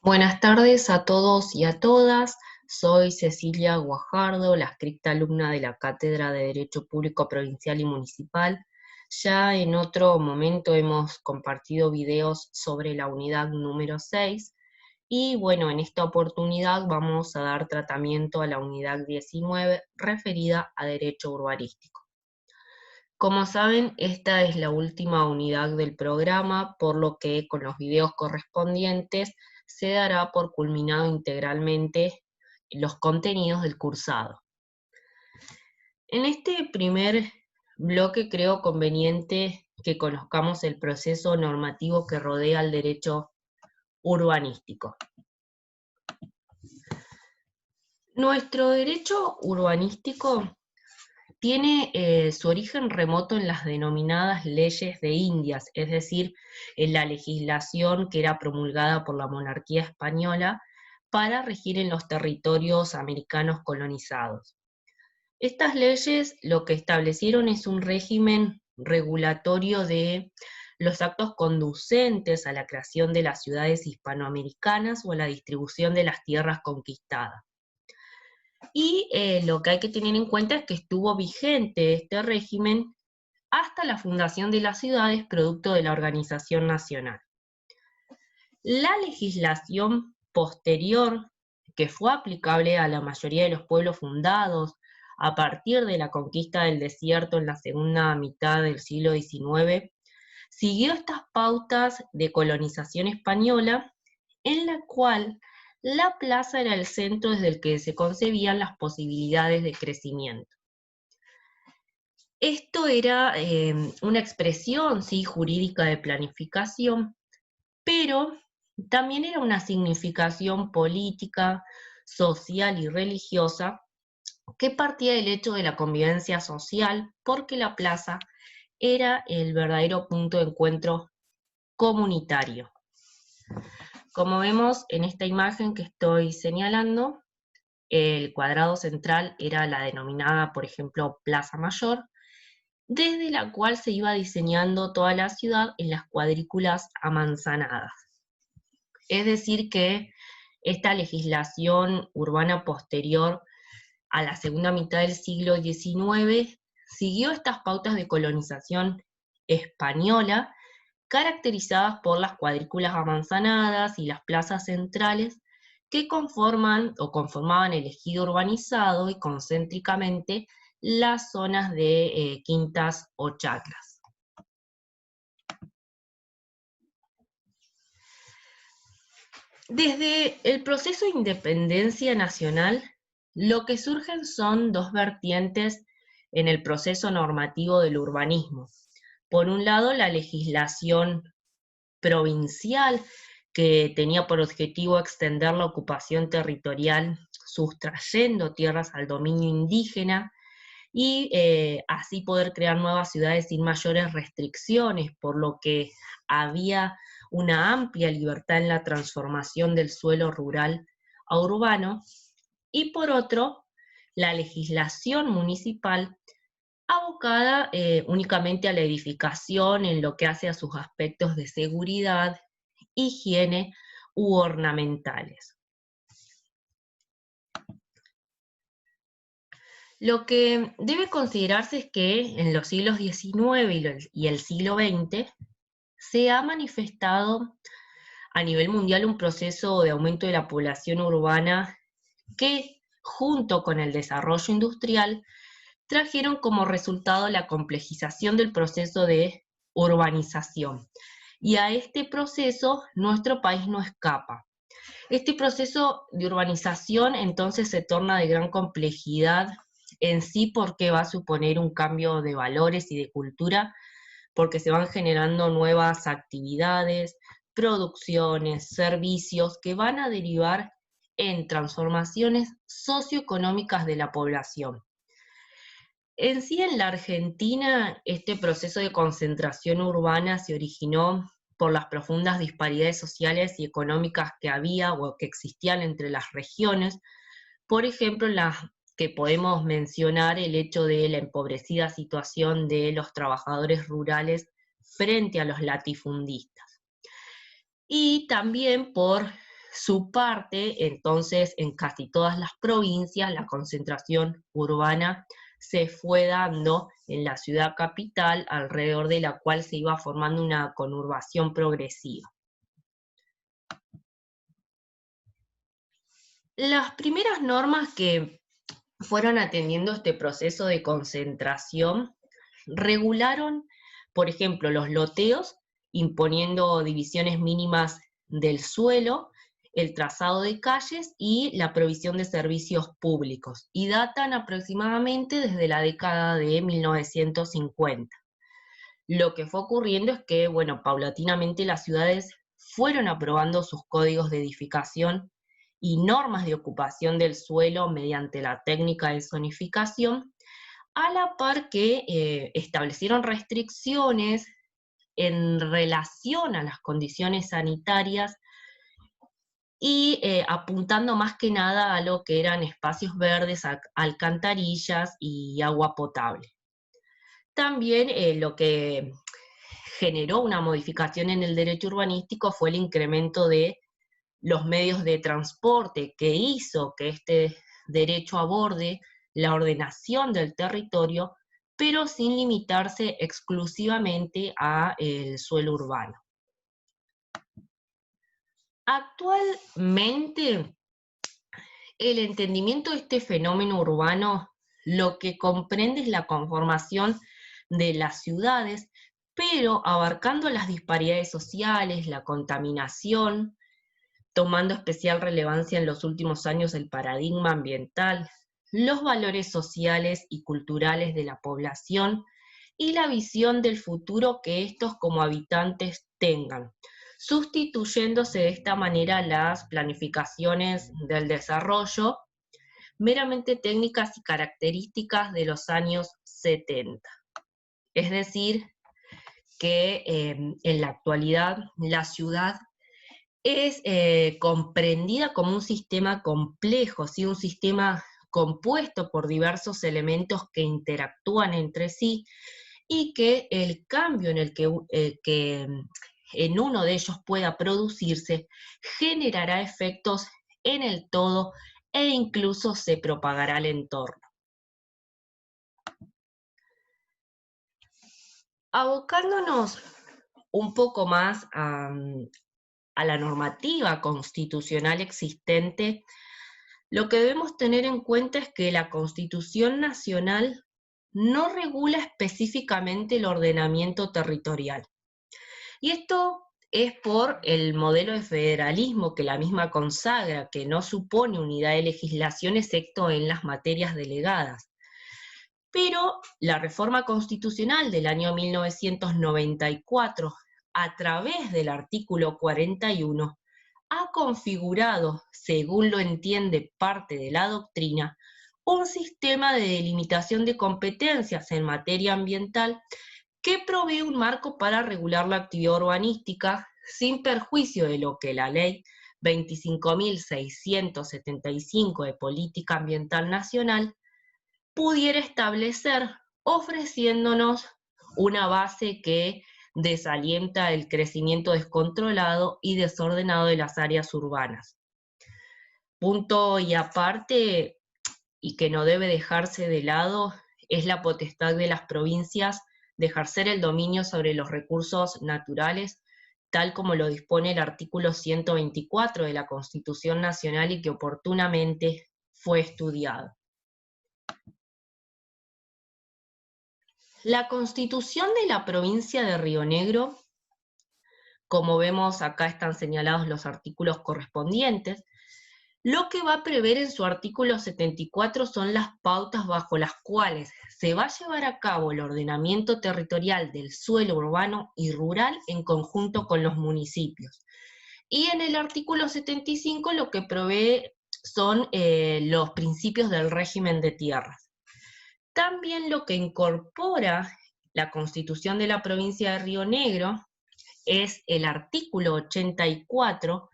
Buenas tardes a todos y a todas. Soy Cecilia Guajardo, la adscripta alumna de la Cátedra de Derecho Público Provincial y Municipal. Ya en otro momento hemos compartido videos sobre la unidad número 6 y bueno, en esta oportunidad vamos a dar tratamiento a la unidad 19 referida a Derecho Urbanístico. Como saben, esta es la última unidad del programa, por lo que con los videos correspondientes se dará por culminado integralmente los contenidos del cursado. En este primer bloque creo conveniente que conozcamos el proceso normativo que rodea al derecho urbanístico. Nuestro derecho urbanístico tiene su origen remoto en las denominadas leyes de Indias, es decir, en la legislación que era promulgada por la monarquía española para regir en los territorios americanos colonizados. Estas leyes lo que establecieron es un régimen regulatorio de los actos conducentes a la creación de las ciudades hispanoamericanas o a la distribución de las tierras conquistadas. Y lo que hay que tener en cuenta es que estuvo vigente este régimen hasta la fundación de las ciudades producto de la organización nacional. La legislación posterior, que fue aplicable a la mayoría de los pueblos fundados a partir de la conquista del desierto en la segunda mitad del siglo XIX, siguió estas pautas de colonización española en la cual la plaza era el centro desde el que se concebían las posibilidades de crecimiento. Esto era una expresión, sí, jurídica de planificación, pero también era una significación política, social y religiosa que partía del hecho de la convivencia social, porque la plaza era el verdadero punto de encuentro comunitario. Como vemos en esta imagen que estoy señalando, el cuadrado central era la denominada, por ejemplo, Plaza Mayor, desde la cual se iba diseñando toda la ciudad en las cuadrículas amanzanadas. Es decir que esta legislación urbana posterior a la segunda mitad del siglo XIX siguió estas pautas de colonización española, caracterizadas por las cuadrículas amanzanadas y las plazas centrales que conforman o conformaban el ejido urbanizado y concéntricamente las zonas de quintas o chacras. Desde el proceso de independencia nacional, lo que surgen son dos vertientes en el proceso normativo del urbanismo. Por un lado, la legislación provincial, que tenía por objetivo extender la ocupación territorial sustrayendo tierras al dominio indígena y así poder crear nuevas ciudades sin mayores restricciones, por lo que había una amplia libertad en la transformación del suelo rural a urbano, y por otro, la legislación municipal abocada únicamente a la edificación en lo que hace a sus aspectos de seguridad, higiene u ornamentales. Lo que debe considerarse es que en los siglos XIX y el siglo XX se ha manifestado a nivel mundial un proceso de aumento de la población urbana que, junto con el desarrollo industrial, trajeron como resultado la complejización del proceso de urbanización. Y a este proceso nuestro país no escapa. Este proceso de urbanización entonces se torna de gran complejidad en sí porque va a suponer un cambio de valores y de cultura, porque se van generando nuevas actividades, producciones, servicios que van a derivar en transformaciones socioeconómicas de la población. En sí, en la Argentina, este proceso de concentración urbana se originó por las profundas disparidades sociales y económicas que había o que existían entre las regiones. Por ejemplo, en las que podemos mencionar el hecho de la empobrecida situación de los trabajadores rurales frente a los latifundistas. Y también por su parte, entonces, en casi todas las provincias, la concentración urbana se fue dando en la ciudad capital, alrededor de la cual se iba formando una conurbación progresiva. Las primeras normas que fueron atendiendo este proceso de concentración regularon, por ejemplo, los loteos, imponiendo divisiones mínimas del suelo, el trazado de calles y la provisión de servicios públicos, y datan aproximadamente desde la década de 1950. Lo que fue ocurriendo es que, bueno, paulatinamente las ciudades fueron aprobando sus códigos de edificación y normas de ocupación del suelo mediante la técnica de zonificación, a la par que establecieron restricciones en relación a las condiciones sanitarias y apuntando más que nada a lo que eran espacios verdes, alcantarillas y agua potable. También lo que generó una modificación en el derecho urbanístico fue el incremento de los medios de transporte, que hizo que este derecho aborde la ordenación del territorio, pero sin limitarse exclusivamente a el suelo urbano. Actualmente, el entendimiento de este fenómeno urbano lo que comprende es la conformación de las ciudades, pero abarcando las disparidades sociales, la contaminación, tomando especial relevancia en los últimos años el paradigma ambiental, los valores sociales y culturales de la población y la visión del futuro que estos como habitantes tengan, sustituyéndose de esta manera las planificaciones del desarrollo meramente técnicas y características de los años 70. Es decir, que en la actualidad la ciudad es comprendida como un sistema complejo, ¿sí? Un sistema compuesto por diversos elementos que interactúan entre sí y que el cambio en el que en uno de ellos pueda producirse generará efectos en el todo e incluso se propagará al entorno. Abocándonos un poco más a la normativa constitucional existente, lo que debemos tener en cuenta es que la Constitución Nacional no regula específicamente el ordenamiento territorial. Y esto es por el modelo de federalismo que la misma consagra, que no supone unidad de legislación excepto en las materias delegadas. Pero la reforma constitucional del año 1994, a través del artículo 41, ha configurado, según lo entiende parte de la doctrina, un sistema de delimitación de competencias en materia ambiental que provee un marco para regular la actividad urbanística sin perjuicio de lo que la Ley 25.675 de Política Ambiental Nacional pudiera establecer, ofreciéndonos una base que desalienta el crecimiento descontrolado y desordenado de las áreas urbanas. Punto y aparte, y que no debe dejarse de lado, es la potestad de las provincias de ejercer el dominio sobre los recursos naturales, tal como lo dispone el artículo 124 de la Constitución Nacional y que oportunamente fue estudiado. La Constitución de la provincia de Río Negro, como vemos acá están señalados los artículos correspondientes, lo que va a prever en su artículo 74 son las pautas bajo las cuales se va a llevar a cabo el ordenamiento territorial del suelo urbano y rural en conjunto con los municipios. Y en el artículo 75 lo que provee son los principios del régimen de tierras. También lo que incorpora la Constitución de la provincia de Río Negro es el artículo 84,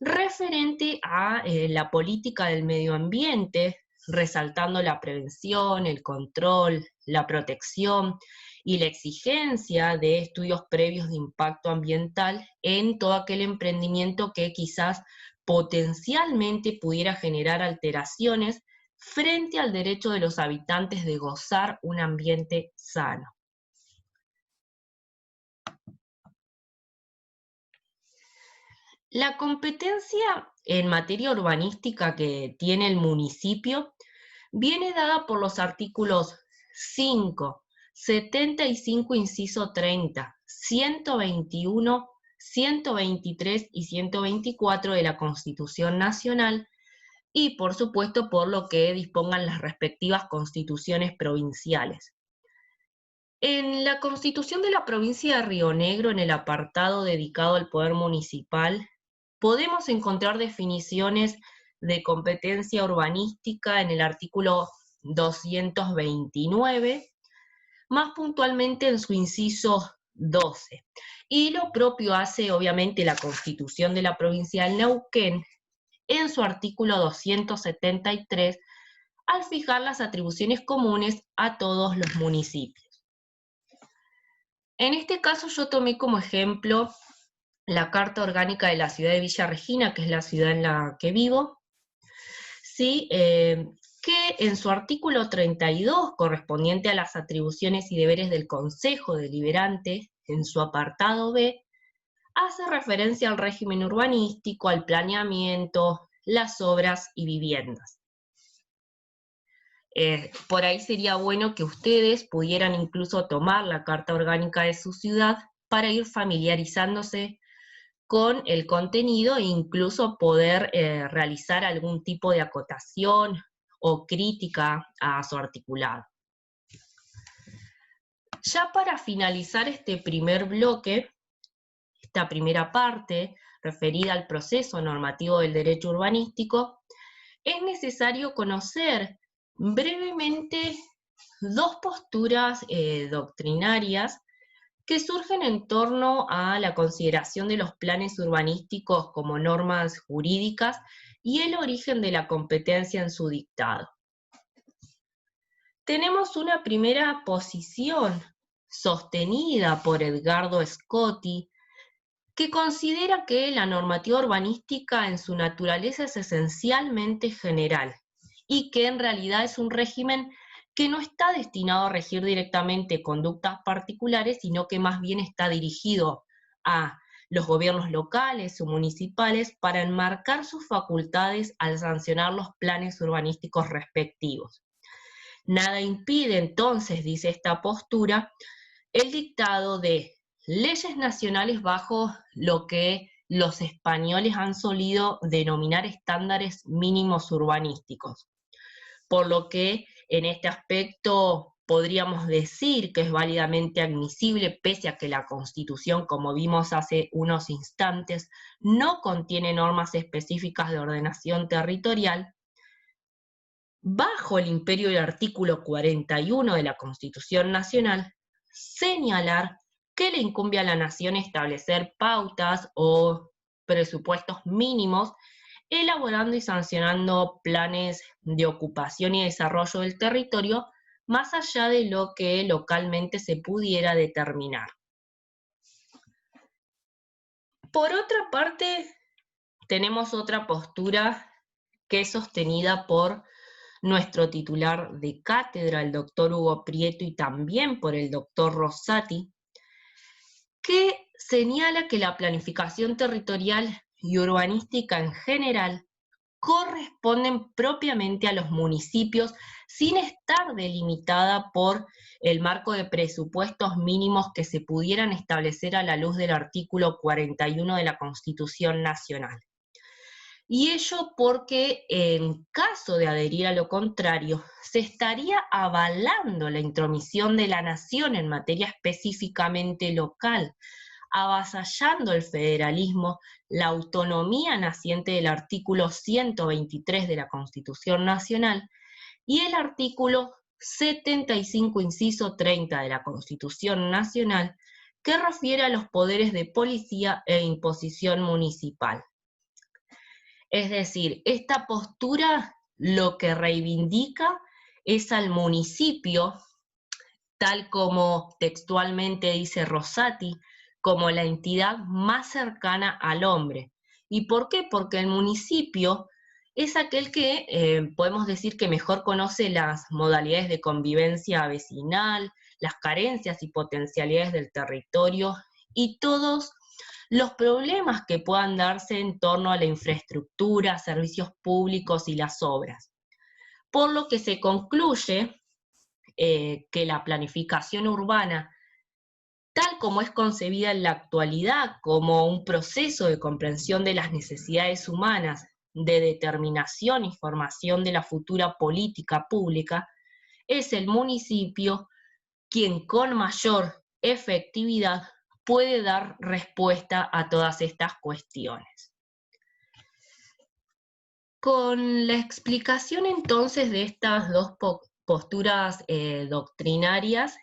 referente a la política del medio ambiente, resaltando la prevención, el control, la protección y la exigencia de estudios previos de impacto ambiental en todo aquel emprendimiento que quizás potencialmente pudiera generar alteraciones frente al derecho de los habitantes de gozar un ambiente sano. La competencia en materia urbanística que tiene el municipio viene dada por los artículos 5, 75 inciso 30, 121, 123 y 124 de la Constitución Nacional y, por supuesto, por lo que dispongan las respectivas constituciones provinciales. En la Constitución de la provincia de Río Negro, en el apartado dedicado al poder municipal, podemos encontrar definiciones de competencia urbanística en el artículo 229, más puntualmente en su inciso 12. Y lo propio hace obviamente la Constitución de la provincia del Neuquén en su artículo 273 al fijar las atribuciones comunes a todos los municipios. En este caso yo tomé como ejemplo la Carta Orgánica de la ciudad de Villa Regina, que es la ciudad en la que vivo, ¿sí? Que en su artículo 32, correspondiente a las atribuciones y deberes del Consejo Deliberante, en su apartado B, hace referencia al régimen urbanístico, al planeamiento, las obras y viviendas. Por ahí sería bueno que ustedes pudieran incluso tomar la Carta Orgánica de su ciudad para ir familiarizándose con el contenido e incluso poder realizar algún tipo de acotación o crítica a su articulado. Ya para finalizar este primer bloque, esta primera parte referida al proceso normativo del derecho urbanístico, es necesario conocer brevemente dos posturas doctrinarias que surgen en torno a la consideración de los planes urbanísticos como normas jurídicas y el origen de la competencia en su dictado. Tenemos una primera posición sostenida por Edgardo Scotti, que considera que la normativa urbanística en su naturaleza es esencialmente general y que en realidad es un régimen que no está destinado a regir directamente conductas particulares, sino que más bien está dirigido a los gobiernos locales o municipales para enmarcar sus facultades al sancionar los planes urbanísticos respectivos. Nada impide entonces, dice esta postura, el dictado de leyes nacionales bajo lo que los españoles han solido denominar estándares mínimos urbanísticos. Por lo que en este aspecto podríamos decir que es válidamente admisible, pese a que la Constitución, como vimos hace unos instantes, no contiene normas específicas de ordenación territorial, bajo el imperio del artículo 41 de la Constitución Nacional, señalar que le incumbe a la nación establecer pautas o presupuestos mínimos, elaborando y sancionando planes de ocupación y desarrollo del territorio, más allá de lo que localmente se pudiera determinar. Por otra parte, tenemos otra postura que es sostenida por nuestro titular de cátedra, el doctor Hugo Prieto, y también por el doctor Rosati, que señala que la planificación territorial y urbanística en general corresponden propiamente a los municipios sin estar delimitada por el marco de presupuestos mínimos que se pudieran establecer a la luz del artículo 41 de la Constitución Nacional. Y ello porque en caso de adherir a lo contrario, se estaría avalando la intromisión de la nación en materia específicamente local, avasallando el federalismo, la autonomía naciente del artículo 123 de la Constitución Nacional y el artículo 75, inciso 30 de la Constitución Nacional, que refiere a los poderes de policía e imposición municipal. Es decir, esta postura lo que reivindica es al municipio, tal como textualmente dice Rosati, como la entidad más cercana al hombre, ¿Y por qué? Porque el municipio es aquel que podemos decir que mejor conoce las modalidades de convivencia vecinal, las carencias y potencialidades del territorio y todos los problemas que puedan darse en torno a la infraestructura, servicios públicos y las obras. Por lo que se concluye que la planificación urbana, tal como es concebida en la actualidad como un proceso de comprensión de las necesidades humanas, de determinación y formación de la futura política pública, es el municipio quien con mayor efectividad puede dar respuesta a todas estas cuestiones. Con la explicación entonces de estas dos posturas doctrinarias,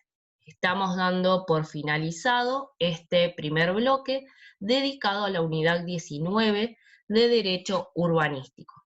estamos dando por finalizado este primer bloque dedicado a la unidad 19 de Derecho Urbanístico.